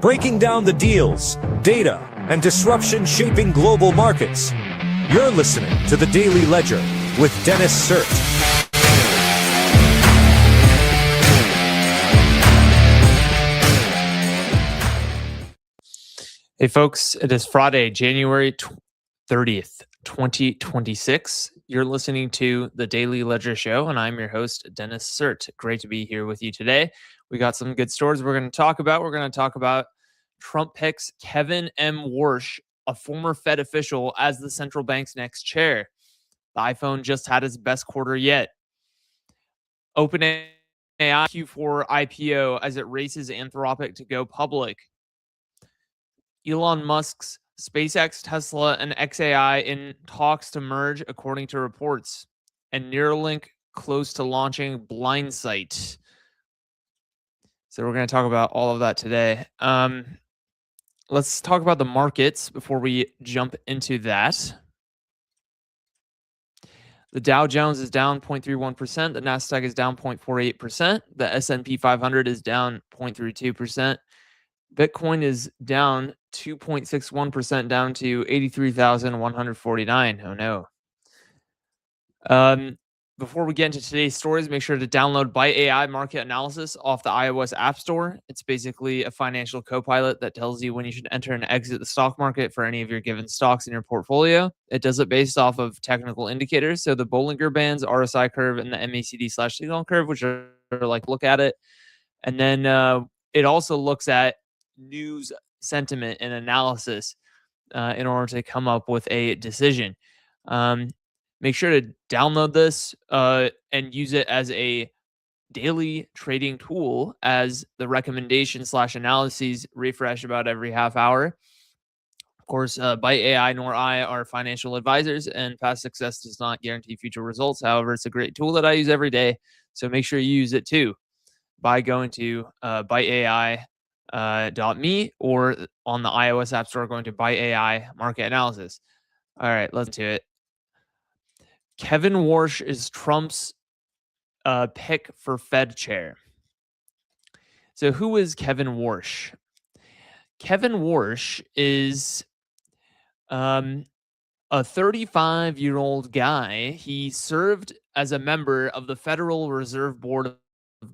breaking down the deals, data, and disruption shaping global markets. You're listening to The Daily Ledger with Dennis Sert. Hey folks, it is Friday, January 30th, 2026. You're listening to The Daily Ledger Show, and I'm your host, Dennis Sert. Great to be here with you today. We got some good stories we're going to talk about. We're going to talk about Trump picks Kevin M. Warsh, a former Fed official, as the central bank's next chair. The iPhone just had its best quarter yet. OpenAI Q4 IPO as it races Anthropic to go public. Elon Musk's SpaceX, Tesla, and XAI in talks to merge, according to reports. And Neuralink close to launching Blindsight. So we're going to talk about all of that today. Let's talk about the markets before we jump into that. The Dow Jones is down 0.31%. The Nasdaq is down 0.48%. The S&P 500 is down 0.32%. Bitcoin is down 2.61%, down to 83,149. Oh no. Before we get into today's stories, make sure to download Byte AI Market Analysis off the iOS App Store. It's basically a financial co-pilot that tells you when you should enter and exit the stock market for any of your given stocks in your portfolio. It does it based off of technical indicators, so the Bollinger Bands, RSI curve, and the MACD/signal curve, which are like look at it. And then it also looks at news sentiment and analysis in order to come up with a decision. Make sure to download this and use it as a daily trading tool, as the recommendation/analyses refresh about every half hour. Of course, Byte AI nor I are financial advisors, and past success does not guarantee future results. However, it's a great tool that I use every day, so make sure you use it too by going to byteai.me or on the iOS App Store going to Byte AI Market Analysis. All right, let's do it. Kevin Warsh is Trump's pick for Fed chair. So who is Kevin Warsh? Kevin Warsh is a 35-year-old guy. He served as a member of the Federal Reserve Board of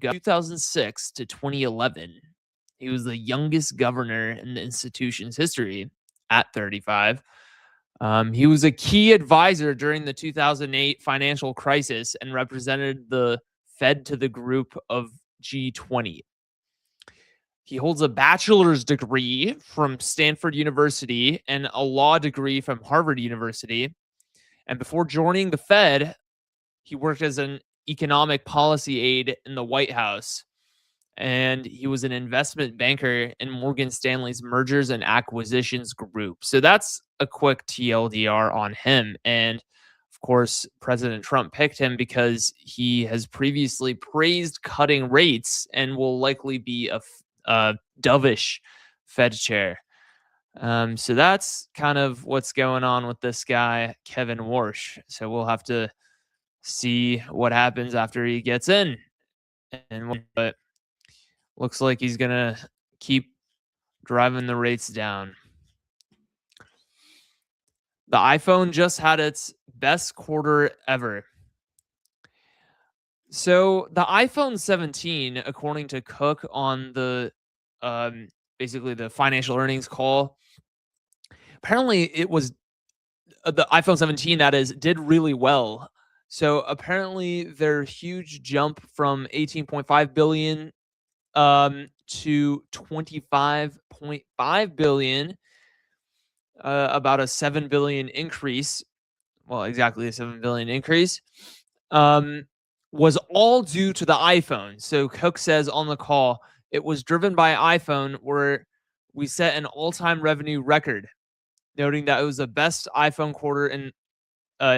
2006 to 2011. He was the youngest governor in the institution's history at 35. He was a key advisor during the 2008 financial crisis and represented the Fed to the group of G20. He holds a bachelor's degree from Stanford University and a law degree from Harvard University. And before joining the Fed, he worked as an economic policy aide in the White House. And he was an investment banker in Morgan Stanley's mergers and acquisitions group. So that's a quick TLDR on him. And of course, President Trump picked him because he has previously praised cutting rates and will likely be a dovish Fed chair. So that's kind of what's going on with this guy, Kevin Warsh. So we'll have to see what happens after he gets in. But looks like he's going to keep driving the rates down. The iPhone just had its best quarter ever. So the iPhone 17, according to Cook on the basically the financial earnings call, apparently it was the iPhone 17 that is did really well. So apparently their huge jump from 18.5 billion to 25.5 billion, about a 7 billion increase. Well, exactly a 7 billion increase, was all due to the iPhone. So Cook says on the call, it was driven by iPhone, where we set an all-time revenue record, noting that it was the best iPhone quarter in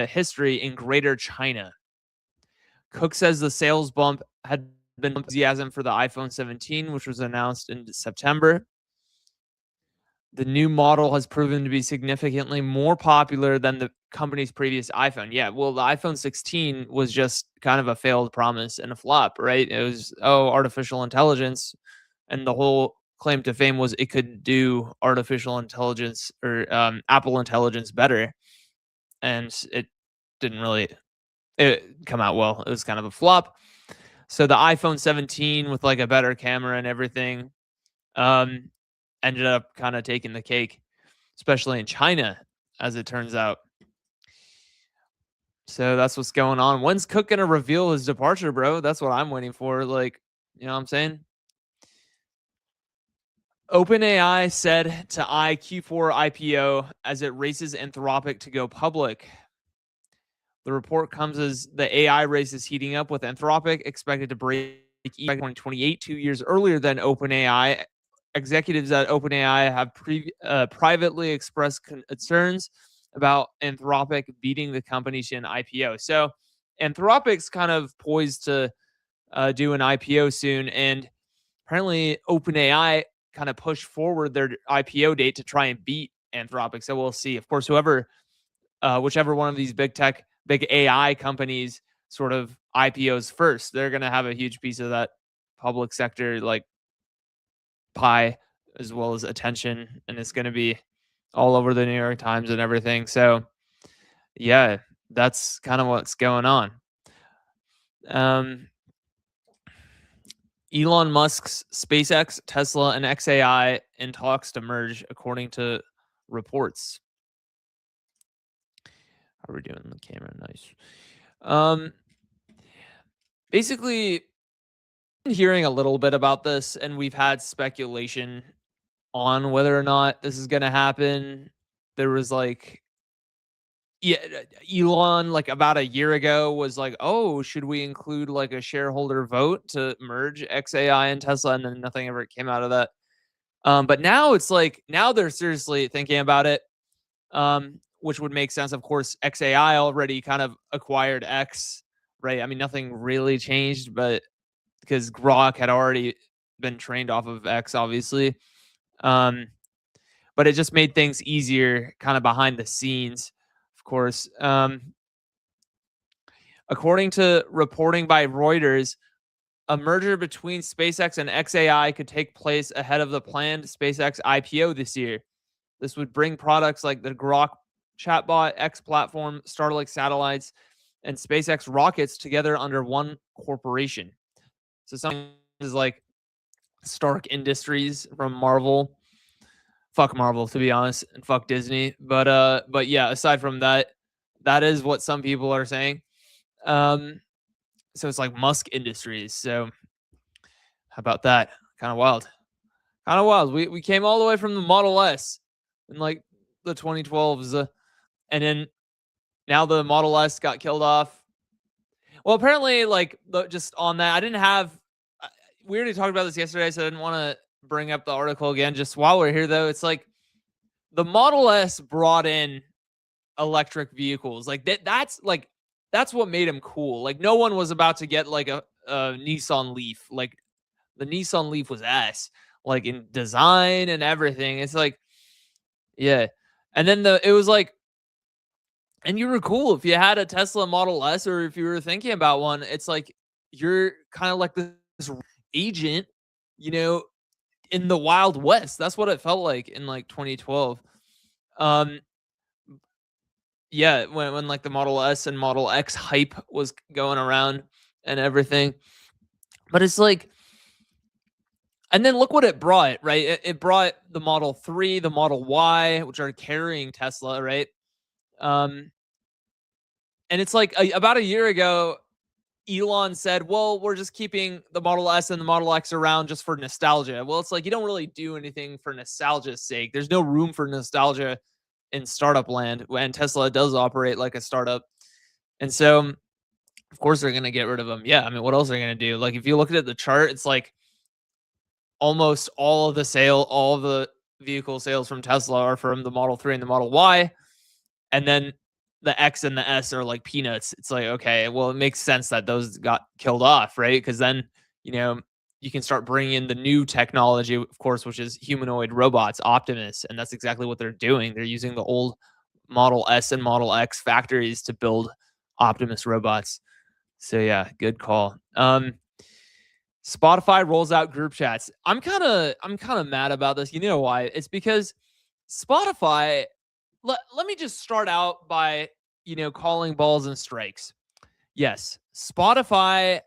history in Greater China. Cook says the sales bump had been enthusiasm for the iPhone 17, which was announced in September. The new model has proven to be significantly more popular than the company's previous iPhone. Yeah, well, the iPhone 16 was just kind of a failed promise and a flop, right? It was, artificial intelligence, and the whole claim to fame was it could do artificial intelligence or Apple Intelligence better, and it didn't really come out well. It was kind of a flop. So the iPhone 17 with like a better camera and everything um, ended up kind of taking the cake, especially in China, as it turns out. So that's what's going on. When's Cook gonna reveal his departure, bro? That's what I'm waiting for. Like, you know what I'm saying? OpenAI said to eye Q4 IPO as it races Anthropic to go public. The report comes as the AI race is heating up, with Anthropic expected to break even 2028, 2 years earlier than OpenAI. Executives at OpenAI have privately expressed concerns about Anthropic beating the company to an IPO. So Anthropic's kind of poised to do an IPO soon, and apparently OpenAI kind of pushed forward their IPO date to try and beat Anthropic. So we'll see. Of course, whichever one of these big AI companies sort of IPOs first, they're going to have a huge piece of that public sector like pie as well as attention, and it's going to be all over the New York Times and everything. So yeah, that's kind of what's going on. Elon Musk's SpaceX, Tesla, and XAI in talks to merge, according to reports. How are we doing the camera? Nice. Basically, hearing a little bit about this, and we've had speculation on whether or not this is going to happen. There was like, yeah, Elon, like about a year ago, was like, "Oh, should we include like a shareholder vote to merge XAI and Tesla?" And then nothing ever came out of that. But now it's like now they're seriously thinking about it, which would make sense. Of course, XAI already kind of acquired X, right? I mean, nothing really changed, but because Grok had already been trained off of X, obviously. But it just made things easier kind of behind the scenes, of course. According to reporting by Reuters, a merger between SpaceX and XAI could take place ahead of the planned SpaceX IPO this year. This would bring products like the Grok chatbot, X platform, Starlink satellites, and SpaceX rockets together under one corporation. So something is like Stark Industries from Marvel. Fuck Marvel, to be honest, and fuck Disney. But yeah, aside from that, that is what some people are saying. So it's like Musk Industries. So how about that? Kind of wild. Kind of wild. We came all the way from the Model S in like the 2012s, and then now the Model S got killed off. Well, apparently, like just on that, I didn't have. We already talked about this yesterday, so I didn't want to bring up the article again. Just while we're here, though, it's like the Model S brought in electric vehicles. Like that's what made him cool. Like no one was about to get like a Nissan Leaf. Like the Nissan Leaf was ass, like in design and everything. It's like, yeah. And then it was like, and you were cool if you had a Tesla Model S, or if you were thinking about one. It's like you're kind of like this agent, you know, in the Wild West. That's what it felt like in like 2012. Yeah, when like the Model S and Model X hype was going around and everything. But it's like, and then look what it brought, right? It brought the Model 3, the Model Y, which are carrying Tesla, right? And it's like about a year ago, Elon said, well, we're just keeping the Model S and the Model X around just for nostalgia. Well, it's like you don't really do anything for nostalgia's sake. There's no room for nostalgia in startup land when Tesla does operate like a startup. And so, of course, they're going to get rid of them. Yeah. I mean, what else are they going to do? Like, if you look at the chart, it's like almost all of the vehicle sales from Tesla are from the Model 3 and the Model Y. And then the X and the S are like peanuts. It's like, okay, well, it makes sense that those got killed off, right? Because then, you know, you can start bringing in the new technology, of course, which is humanoid robots, Optimus. And that's exactly what they're doing. They're using the old Model S and Model X factories to build Optimus robots. So yeah, good call. Spotify rolls out group chats. I'm kind of mad about this. You know why? It's because Spotify, let me just start out by, calling balls and strikes. Yes, Spotify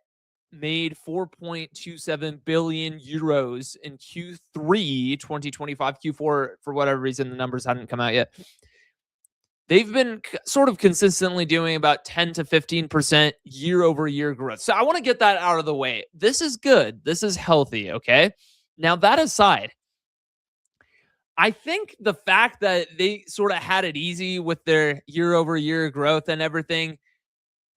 made 4.27 billion euros in Q3 2025. Q4, for whatever reason, the numbers hadn't come out yet. They've been sort of consistently doing about 10 to 15% year over year growth. So I want to get that out of the way. This is good. This is healthy. Okay. Now, that aside, I think the fact that they sort of had it easy with their year over year growth and everything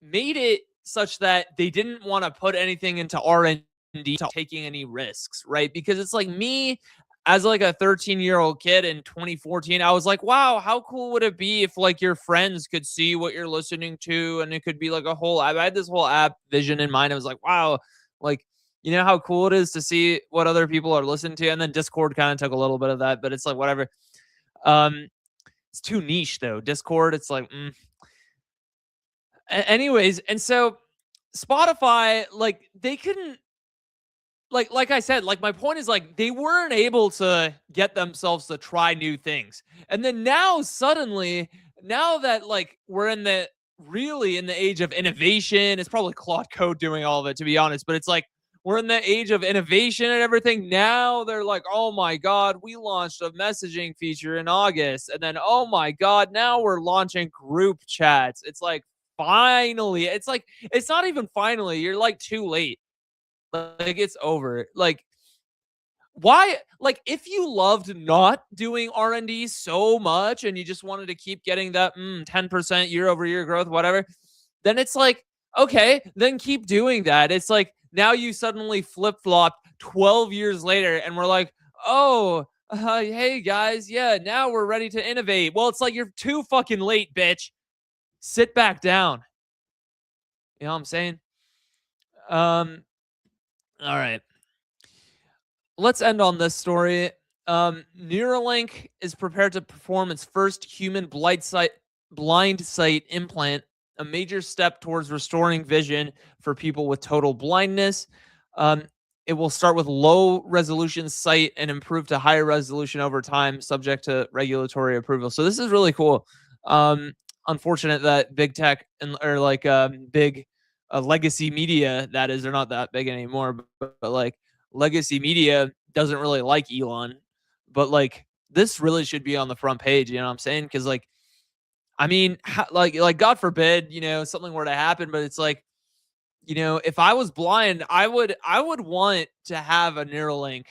made it such that they didn't want to put anything into R&D, taking any risks, right? Because it's like me as like a 13-year-old kid in 2014, I was like, wow, how cool would it be if like your friends could see what you're listening to, and it could be like a whole app. I had this whole app vision in mind. I was like, wow, like, you know how cool it is to see what other people are listening to. And then Discord kind of took a little bit of that, but it's like whatever. It's too niche though. Discord, it's like anyways, and so Spotify, like, they couldn't, like I said, like, my point is, like, they weren't able to get themselves to try new things. And then now suddenly, now that like we're really in the age of innovation, it's probably Claude Code doing all of it, to be honest, but it's like we're in the age of innovation and everything. Now they're like, oh my God, we launched a messaging feature in August. And then, oh my God, now we're launching group chats. It's like, finally, it's like, it's not even finally, you're like too late. Like, it's over. Like, why? Like, if you loved not doing R&D so much and you just wanted to keep getting that 10% year over year growth, whatever, then it's like, okay, then keep doing that. It's like now you suddenly flip-flopped 12 years later and we're like, oh, hey guys, yeah, now we're ready to innovate. Well, it's like you're too fucking late, bitch. Sit back down. You know what I'm saying? All right. Let's end on this story. Neuralink is prepared to perform its first human blind sight implant, a major step towards restoring vision for people with total blindness. It will start with low resolution sight and improve to higher resolution over time, subject to regulatory approval. So this is really cool. Unfortunate that big tech or like big legacy media, that is, they're not that big anymore, but like legacy media doesn't really like Elon. But like this really should be on the front page. You know what I'm saying? Because like, I mean, like God forbid, something were to happen, but it's like, if I was blind, I would want to have a Neuralink,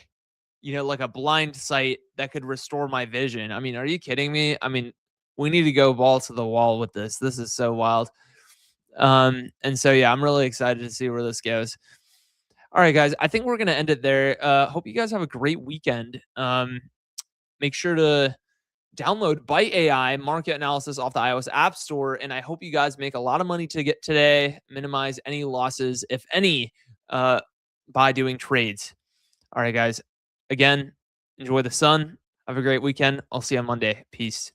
like a blind sight that could restore my vision. I mean, are you kidding me? I mean, we need to go ball to the wall with this. This is so wild. And so, yeah, I'm really excited to see where this goes. All right, guys, I think we're going to end it there. Hope you guys have a great weekend. Make sure to download Byte AI market analysis off the iOS App Store. And I hope you guys make a lot of money today, minimize any losses, if any, by doing trades. All right, guys, again, enjoy the sun. Have a great weekend. I'll see you on Monday. Peace.